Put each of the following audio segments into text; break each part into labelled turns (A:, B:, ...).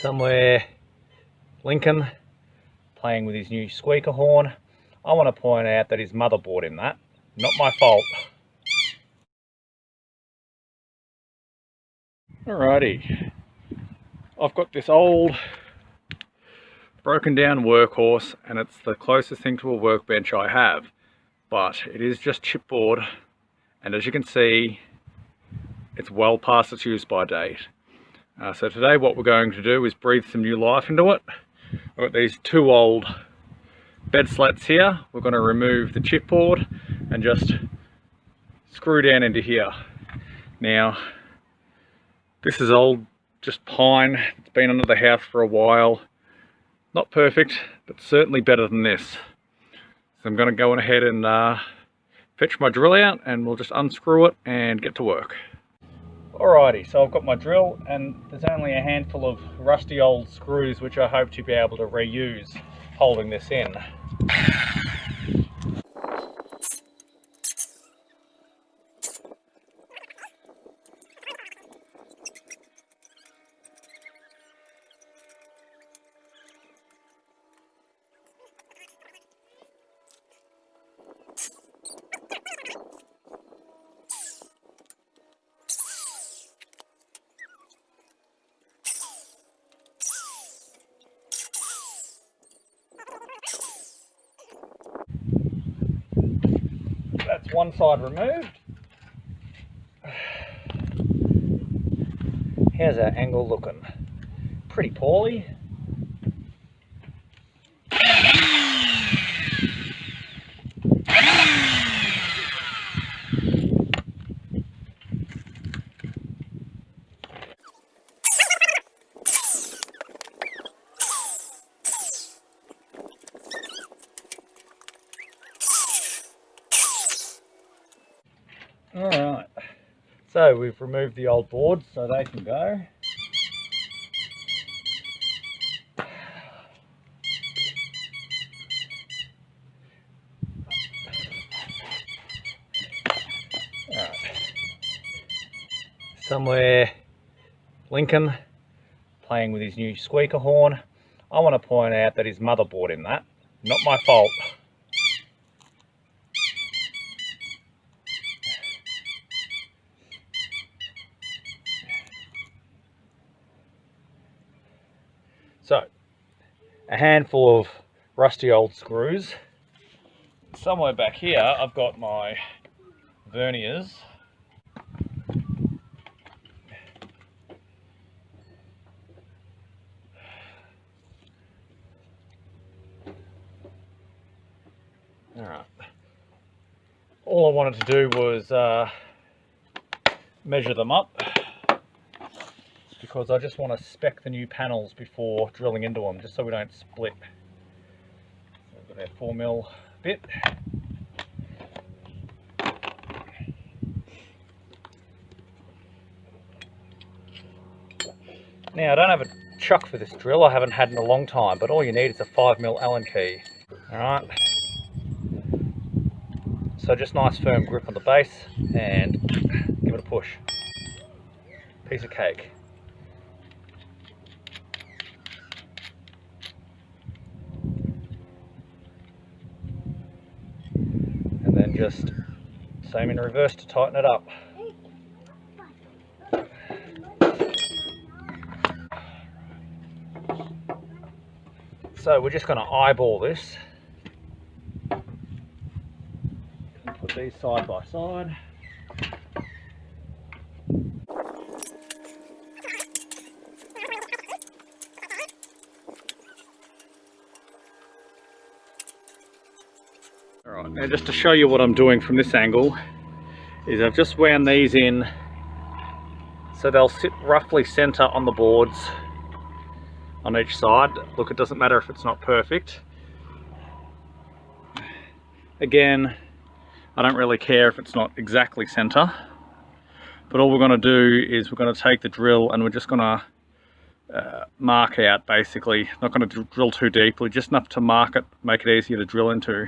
A: somewhere Lincoln playing with his new squeaker horn. I want to point out that his mother bought him that, not my fault. Alrighty, I've got this old broken down workhorse and it's the closest thing to a workbench I have, but it is just chipboard, and as you can see it's well past its use by date. So today what we're going to do is breathe some new life into it. I've got these two old bed slats here. We're going to remove the chipboard and just screw down into here. Now this is old, just pine. It's been under the house for a while. Not perfect, but certainly better than this. So I'm going to go ahead and fetch my drill out and we'll just unscrew it and get to work. Alrighty, so I've got my drill and there's only a handful of rusty old screws which I hope to be able to reuse holding this in. That's one side removed. How's our angle looking? Pretty poorly. Alright, so we've removed the old boards so they can go. Alright. Somewhere Lincoln playing with his new squeaker horn. I want to point out that his mother bought him that, not my fault. So, a handful of rusty old screws. Somewhere back here I've got my verniers. Alright. All I wanted to do was measure them up, because I just want to spec the new panels before drilling into them, just so we don't split. So we've got our 4mm bit. Now I don't have a chuck for this drill, I haven't had in a long time, but all you need is a 5mm Allen key. Alright. So just nice firm grip on the base and give it a push. Piece of cake. And then just same in reverse to tighten it up. So we're just going to eyeball this. Put these side by side. Alright, now just to show you what I'm doing from this angle, is I've just wound these in so they'll sit roughly centre on the boards on each side. Look, it doesn't matter if it's not perfect. Again, I don't really care if it's not exactly centre, but all we're going to do is we're going to take the drill and we're just going to mark out, basically. Not going to drill too deeply, just enough to mark it, make it easier to drill into.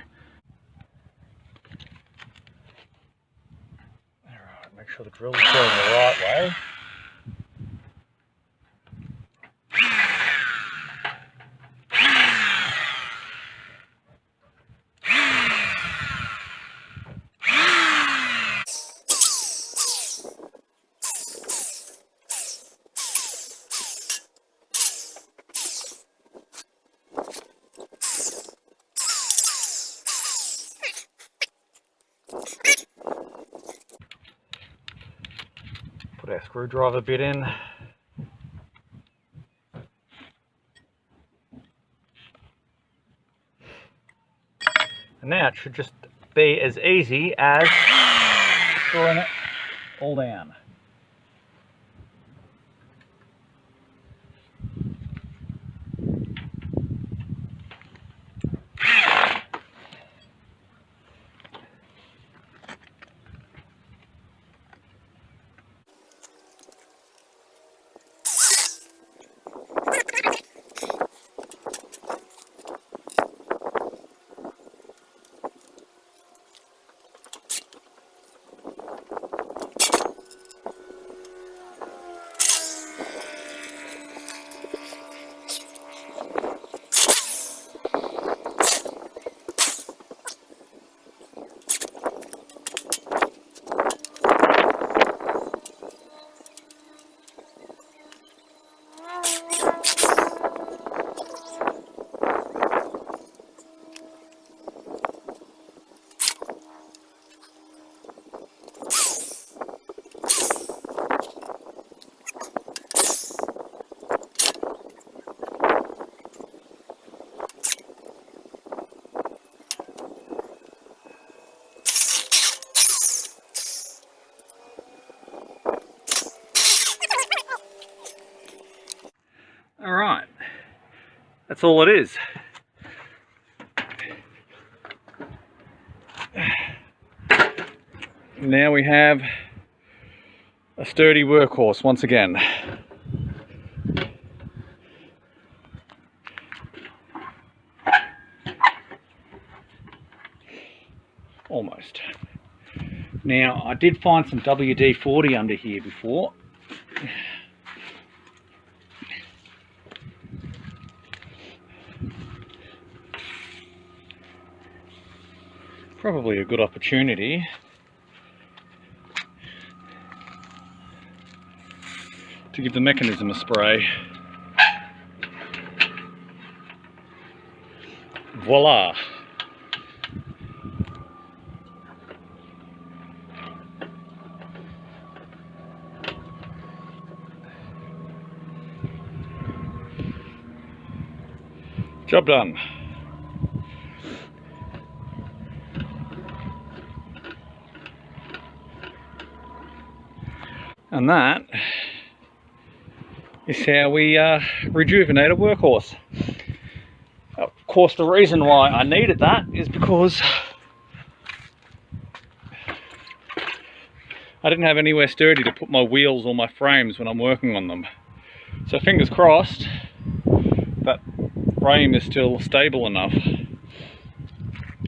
A: Alright, make sure the drill is going the right way. screwdriver bit in. And now it should just be as easy as screwing it all down. Alright, that's all it is. Now we have a sturdy workhorse once again. Almost. Now I did find some WD-40 under here before. Probably a good opportunity to give the mechanism a spray. Voila! Job done. And that is how we rejuvenate a workhorse. Of course, the reason why I needed that is because I didn't have anywhere sturdy to put my wheels or my frames when I'm working on them. So fingers crossed that frame is still stable enough